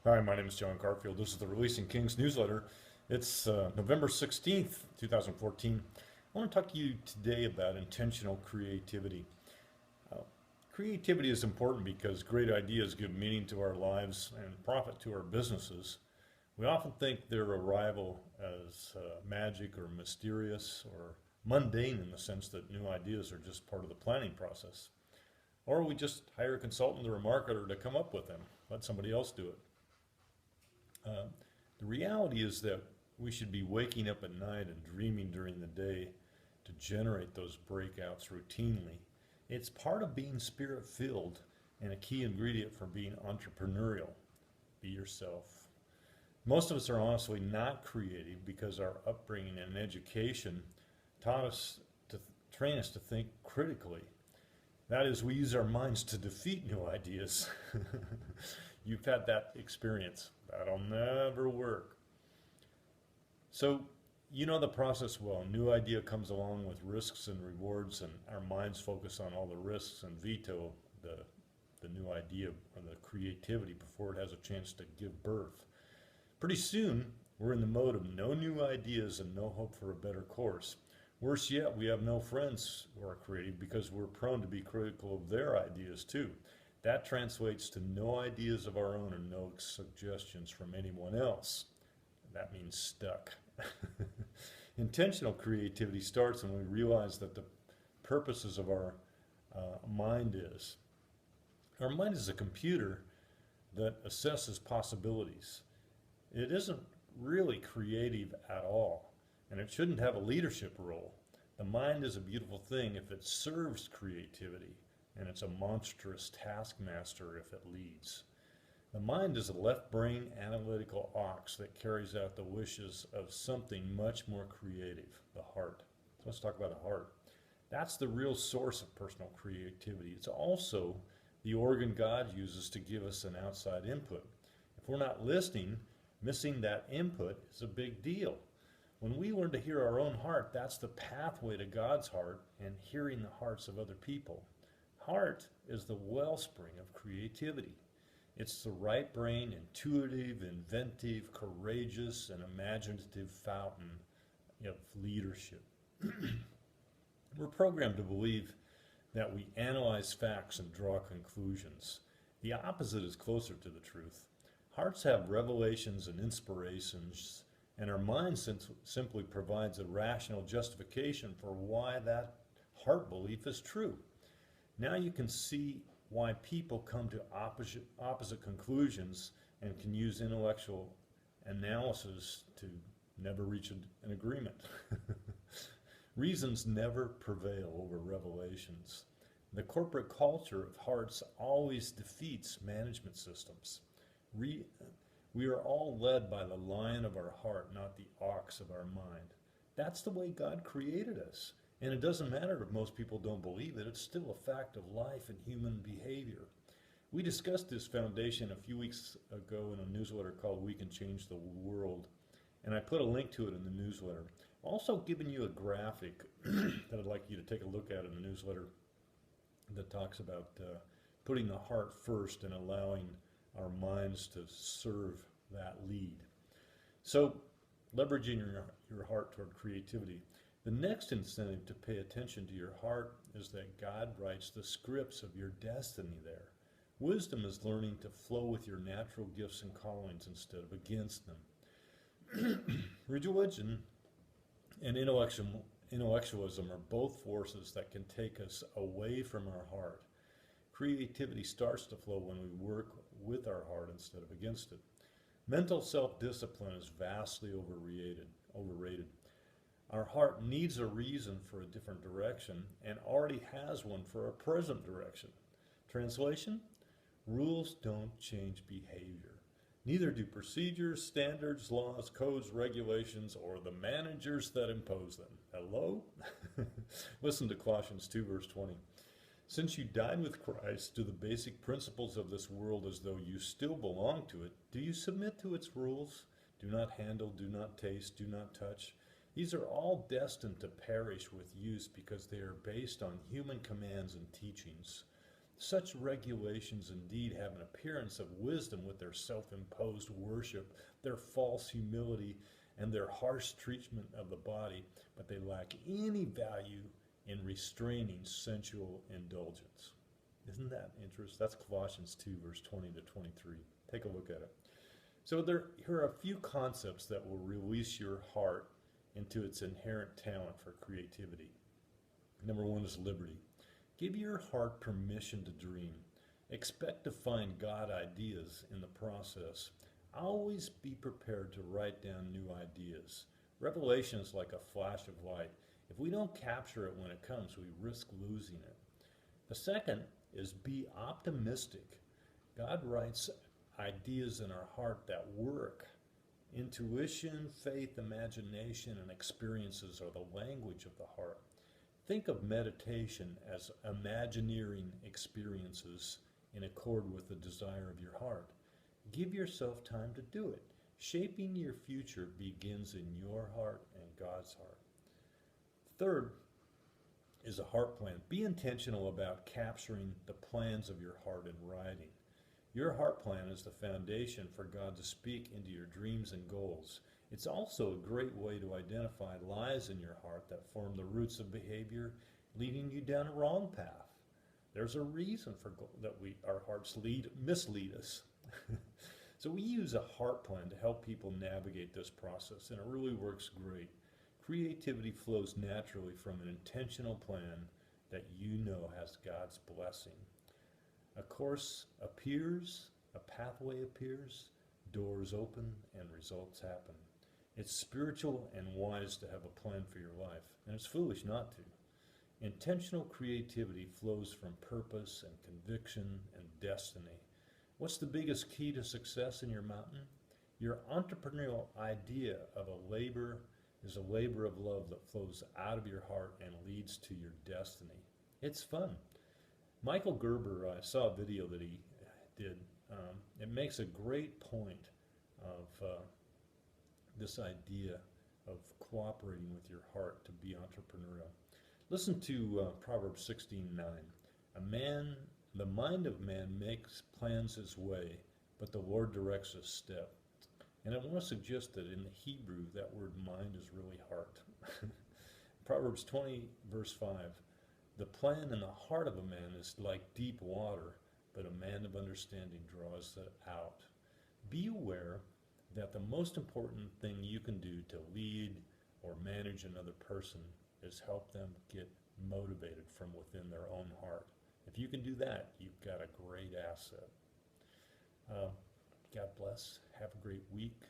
Hi, my name is John Garfield. This is the Releasing Kings newsletter. It's November 16th, 2014. I want to talk to you today about intentional creativity. Uh, Creativity is important because great ideas give meaning to our lives and profit to our businesses. We often think their arrival as magic or mysterious or mundane in the sense that new ideas are just part of the planning process. Or we just hire a consultant or a marketer to come up with them, let somebody else do it. Uh, the reality is that we should be waking up at night and dreaming during the day to generate those breakouts routinely. It's part of being spirit filled and a key ingredient for being entrepreneurial. Be yourself. Most of us are honestly not creative because our upbringing and education taught us to train us to think critically. That is, we use our minds to defeat new ideas. You've had that experience. That'll never work. So, you know the process well. New idea comes along with risks and rewards, and our minds focus on all the risks and veto the new idea or the creativity before it has a chance to give birth. Pretty soon, we're in the mode of no new ideas and no hope for a better course. Worse yet, we have no friends who are creative because we're prone to be critical of their ideas too. That translates to no ideas of our own and no suggestions from anyone else. That means stuck. Intentional creativity starts when we realize that the purposes of our mind is. Our mind is a computer that assesses possibilities. It isn't really creative at all, and it shouldn't have a leadership role. The mind is a beautiful thing if it serves creativity, and it's a monstrous taskmaster if it leads. The mind is a left brain analytical ox that carries out the wishes of something much more creative, the heart. So let's talk about the heart. That's the real source of personal creativity. It's also the organ God uses to give us an outside input. If we're not listening, missing that input is a big deal. When we learn to hear our own heart, that's the pathway to God's heart and hearing the hearts of other people. Heart is the wellspring of creativity. It's the right brain, intuitive, inventive, courageous, and imaginative fountain of leadership. We're programmed to believe that we analyze facts and draw conclusions. The opposite is closer to the truth. Hearts have revelations and inspirations, and our mind simply provides a rational justification for why that heart belief is true. Now you can see why people come to opposite conclusions and can use intellectual analysis to never reach an agreement. Reasons never prevail over revelations. The corporate culture of hearts always defeats management systems. We are all led by the lion of our heart, not the ox of our mind. That's the way God created us. And it doesn't matter if most people don't believe it, it's still a fact of life and human behavior. We discussed this foundation a few weeks ago in a newsletter called We Can Change the World, and I put a link to it in the newsletter. Also giving you a graphic that I'd like you to take a look at in the newsletter that talks about putting the heart first and allowing our minds to serve that lead. So, leveraging your heart toward creativity. The next incentive to pay attention to your heart is that God writes the scripts of your destiny there. Wisdom is learning to flow with your natural gifts and callings instead of against them. Religion and intellectualism are both forces that can take us away from our heart. Creativity starts to flow when we work with our heart instead of against it. Mental self-discipline is vastly overrated. Our heart needs a reason for a different direction and already has one for a present direction. Translation? Rules don't change behavior. Neither do procedures, standards, laws, codes, regulations, or the managers that impose them. Hello? Listen to Colossians 2 verse 20. Since you died with Christ to the basic principles of this world as though you still belong to it, do you submit to its rules? Do not handle, do not taste, do not touch. These are all destined to perish with use because they are based on human commands and teachings. Such regulations indeed have an appearance of wisdom with their self-imposed worship, their false humility, and their harsh treatment of the body, but they lack any value in restraining sensual indulgence. Isn't that interesting? That's Colossians 2, verse 20 to 23. Take a look at it. So here are a few concepts that will release your heart into its inherent talent for creativity. Number one is liberty. Give your heart permission to dream. Expect to find God ideas in the process. Always be prepared to write down new ideas. Revelation is like a flash of light. If we don't capture it when it comes, we risk losing it. The second is be optimistic. God writes ideas in our heart that work. Intuition, faith, imagination, and experiences are the language of the heart. Think of meditation as imagineering experiences in accord with the desire of your heart. Give yourself time to do it. Shaping your future begins in your heart and God's heart. Third is a heart plan. Be intentional about capturing the plans of your heart in writing. Your heart plan is the foundation for God to speak into your dreams and goals. It's also a great way to identify lies in your heart that form the roots of behavior, leading you down a wrong path. There's a reason for that our hearts mislead us. So we use a heart plan to help people navigate this process, and it really works great. Creativity flows naturally from an intentional plan that you know has God's blessing. A course appears, a pathway appears, doors open, and results happen. It's spiritual and wise to have a plan for your life, and it's foolish not to. Intentional creativity flows from purpose and conviction and destiny. What's the biggest key to success in your mountain? Your entrepreneurial idea of a labor is a labor of love that flows out of your heart and leads to your destiny. It's fun. Michael Gerber, I saw a video that he did. It makes a great point of this idea of cooperating with your heart to be entrepreneurial. Listen to Proverbs 16:9. The mind of man makes plans his way, but the Lord directs his step. And I want to suggest that in the Hebrew, that word mind is really heart. Proverbs 20, verse 5. The plan in the heart of a man is like deep water, but a man of understanding draws it out. Be aware that the most important thing you can do to lead or manage another person is help them get motivated from within their own heart. If you can do that, you've got a great asset. God bless. Have a great week.